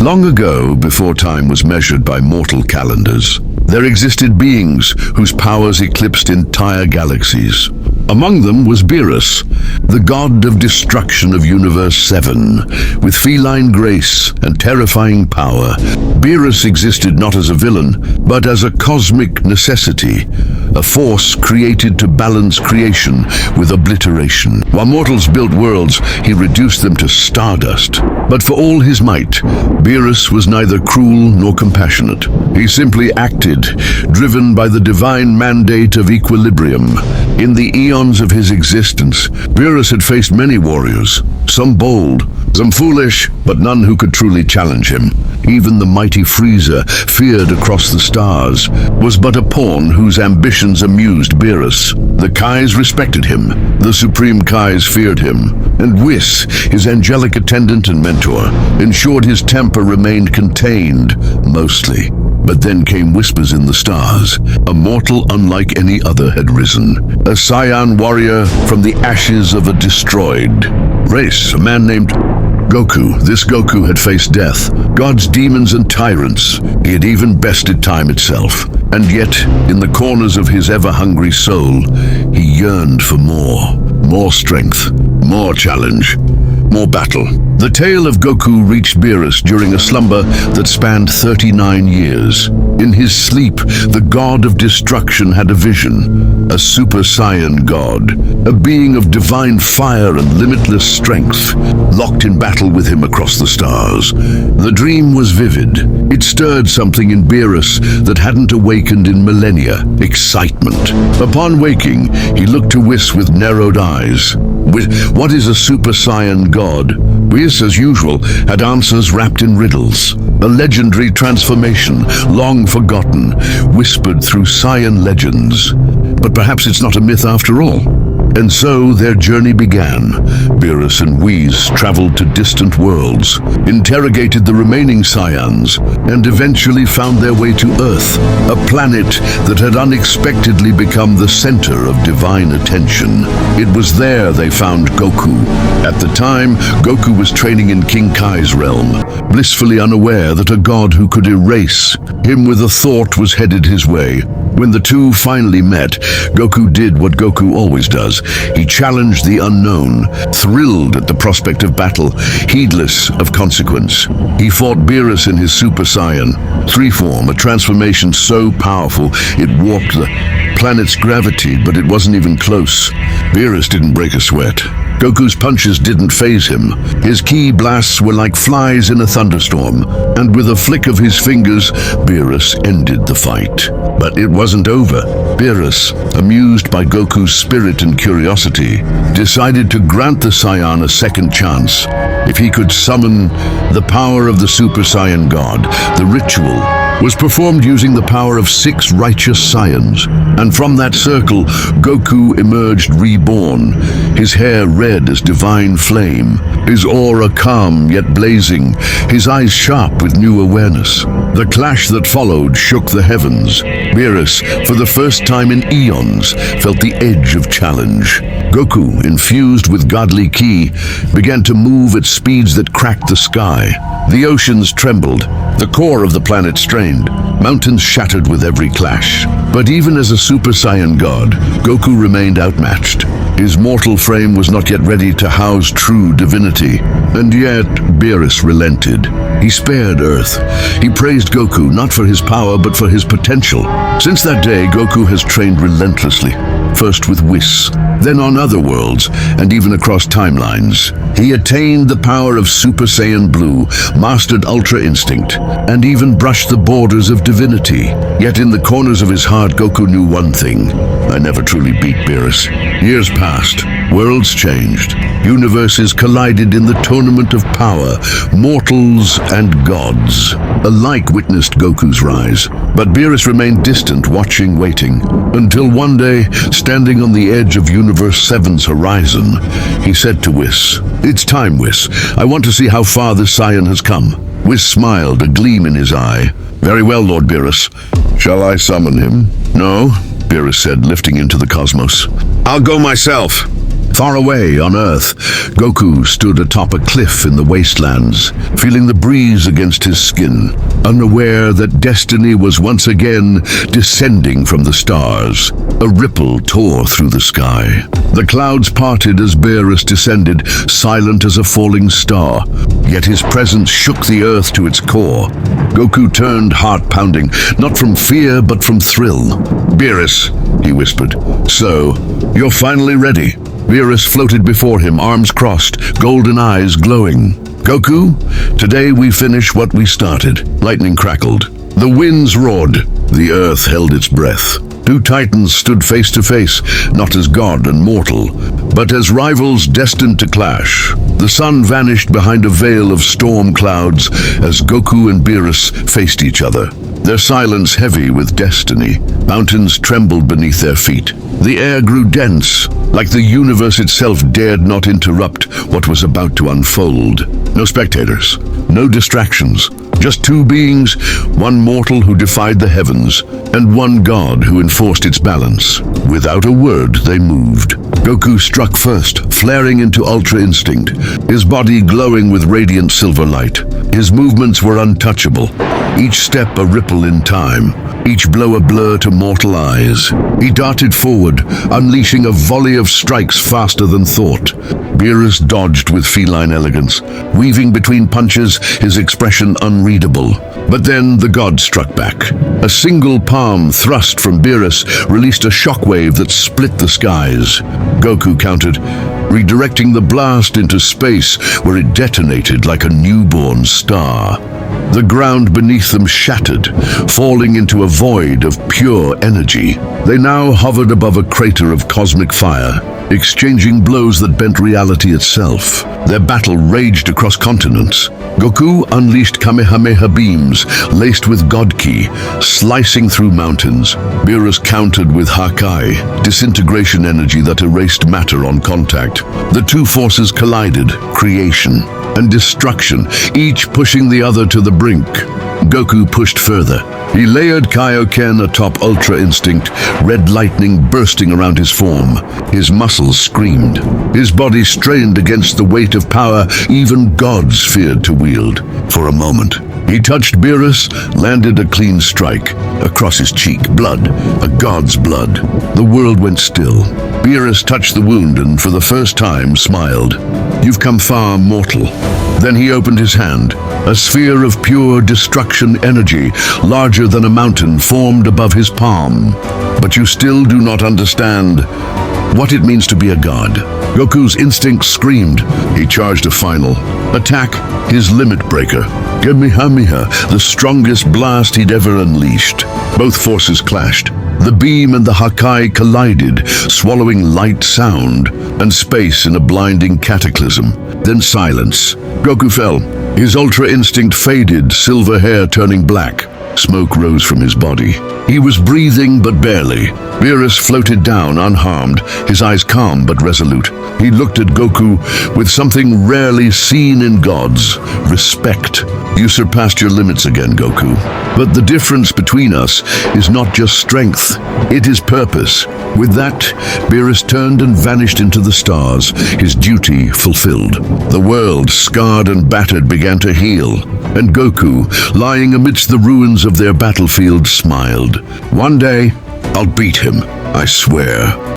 Long ago, before time was measured by mortal calendars, there existed beings whose powers eclipsed entire galaxies. Among them was Beerus, the god of destruction of Universe 7, with feline grace and terrifying power. Beerus existed not as a villain, but as a cosmic necessity, a force created to balance creation with obliteration. While mortals built worlds, he reduced them to stardust. But for all his might, Beerus was neither cruel nor compassionate. He simply acted, driven by the divine mandate of equilibrium. In the eons of his existence, Beerus had faced many warriors, some bold, some foolish, but none who could truly challenge him. Even the mighty Frieza, feared across the stars, was but a pawn whose ambitions amused Beerus. The Kais respected him, the Supreme Kais feared him, and Whis, his angelic attendant and mentor, ensured his temper remained contained, mostly. But then came whispers in the stars. A mortal unlike any other had risen. A Saiyan warrior from the ashes of a destroyed race, a man named Goku. This Goku had faced death, gods, demons, and tyrants. He had even bested time itself. And yet, in the corners of his ever-hungry soul, he yearned for more. More strength, more challenge, more battle. The tale of Goku reached Beerus during a slumber that spanned 39 years. In his sleep, the god of destruction had a vision, a Super Saiyan god, a being of divine fire and limitless strength, locked in battle with him across the stars. The dream was vivid. It stirred something in Beerus that hadn't awakened in millennia: excitement. Upon waking, he looked to Whis with narrowed eyes. What is a Super Saiyan god? Whis, as usual, had answers wrapped in riddles. A legendary transformation, long forgotten, whispered through Saiyan legends. But perhaps it's not a myth after all. And so their journey began. Beerus and Whis traveled to distant worlds, interrogated the remaining Saiyans, and eventually found their way to Earth, a planet that had unexpectedly become the center of divine attention. It was there they found Goku. At the time, Goku was training in King Kai's realm, blissfully unaware that a god who could erase him with a thought was headed his way. When the two finally met, Goku did what Goku always does. He challenged the unknown, thrilled at the prospect of battle, heedless of consequence. He fought Beerus in his Super Saiyan 3 form, a transformation so powerful it warped the planet's gravity, but it wasn't even close. Beerus didn't break a sweat. Goku's punches didn't faze him. His ki blasts were like flies in a thunderstorm, and with a flick of his fingers, Beerus ended the fight. But it wasn't over. Beerus, amused by Goku's spirit and curiosity, decided to grant the Saiyan a second chance. If he could summon the power of the Super Saiyan God, the ritual was performed using the power of 6 righteous Saiyans. And from that circle, Goku emerged reborn, his hair red as divine flame, his aura calm yet blazing, his eyes sharp with new awareness. The clash that followed shook the heavens. Beerus, for the first time in eons, felt the edge of challenge. Goku, infused with godly ki, began to move at speeds that cracked the sky. The oceans trembled, the core of the planet strained, mountains shattered with every clash. But even as a Super Saiyan god, Goku remained outmatched. His mortal frame was not yet ready to house true divinity. And yet, Beerus relented. He spared Earth. He praised Goku not for his power, but for his potential. Since that day, Goku has trained relentlessly. First with Whis, then on other worlds, and even across timelines. He attained the power of Super Saiyan Blue, mastered Ultra Instinct, and even brushed the borders of divinity. Yet in the corners of his heart, Goku knew one thing: I never truly beat Beerus. Years passed, worlds changed, universes collided in the tournament of power. Mortals and gods alike witnessed Goku's rise. But Beerus remained distant, watching, waiting, until one day, standing on the edge of Universe 7's horizon, he said to Whis, "It's time, Whis. I want to see how far this Saiyan has come." Whis smiled, a gleam in his eye. "Very well, Lord Beerus. Shall I summon him?" "No," Beerus said, lifting into the cosmos. "I'll go myself." Far away on Earth, Goku stood atop a cliff in the wastelands, feeling the breeze against his skin, unaware that destiny was once again descending from the stars. A ripple tore through the sky. The clouds parted as Beerus descended, silent as a falling star, yet his presence shook the earth to its core. Goku turned, heart pounding, not from fear but from thrill. "Beerus," he whispered, "so, you're finally ready." Beerus floated before him, arms crossed, golden eyes glowing. "Goku, today we finish what we started." Lightning crackled. The winds roared. The earth held its breath. Two titans stood face to face, not as god and mortal, but as rivals destined to clash. The sun vanished behind a veil of storm clouds as Goku and Beerus faced each other, their silence heavy with destiny. Mountains trembled beneath their feet. The air grew dense, like the universe itself dared not interrupt what was about to unfold. No spectators, no distractions, just two beings, one mortal who defied the heavens, and one god who enforced its balance. Without a word, they moved. Goku struck first, flaring into Ultra Instinct, his body glowing with radiant silver light. His movements were untouchable, each step a ripple in time, each blow a blur to mortal eyes. He darted forward, unleashing a volley of strikes faster than thought. Beerus dodged with feline elegance, weaving between punches, his expression unreadable. But then the god struck back. A single palm thrust from Beerus released a shockwave that split the skies. Goku countered, redirecting the blast into space where it detonated like a newborn star. The ground beneath them shattered, falling into a void of pure energy. They now hovered above a crater of cosmic fire, exchanging blows that bent reality itself. Their battle raged across continents. Goku unleashed Kamehameha beams, laced with God Ki, slicing through mountains. Beerus countered with Hakai, disintegration energy that erased matter on contact. The two forces collided, creation and destruction, each pushing the other to the brink. Goku pushed further. He layered Kaioken atop Ultra Instinct, red lightning bursting around his form. His muscles screamed. His body strained against the weight of power even gods feared to wield. For a moment, he touched Beerus, landed a clean strike. Across his cheek, blood, a god's blood. The world went still. Beerus touched the wound and for the first time smiled. "You've come far, mortal." Then he opened his hand. A sphere of pure destruction energy, larger than a mountain, formed above his palm. "But you still do not understand what it means to be a god." Goku's instinct screamed. He charged a final attack, his limit breaker. Kamehameha, the strongest blast he'd ever unleashed. Both forces clashed. The beam and the Hakai collided, swallowing light, sound, and space in a blinding cataclysm. Then silence. Goku fell. His Ultra Instinct faded, silver hair turning black. Smoke rose from his body. He was breathing, but barely. Beerus floated down, unharmed, his eyes calm but resolute. He looked at Goku with something rarely seen in gods: respect. "You surpassed your limits again, Goku. But the difference between us is not just strength, it is purpose." With that, Beerus turned and vanished into the stars, his duty fulfilled. The world, scarred and battered, began to heal, and Goku, lying amidst the ruins of their battlefield, smiled. "One day, I'll beat him, I swear."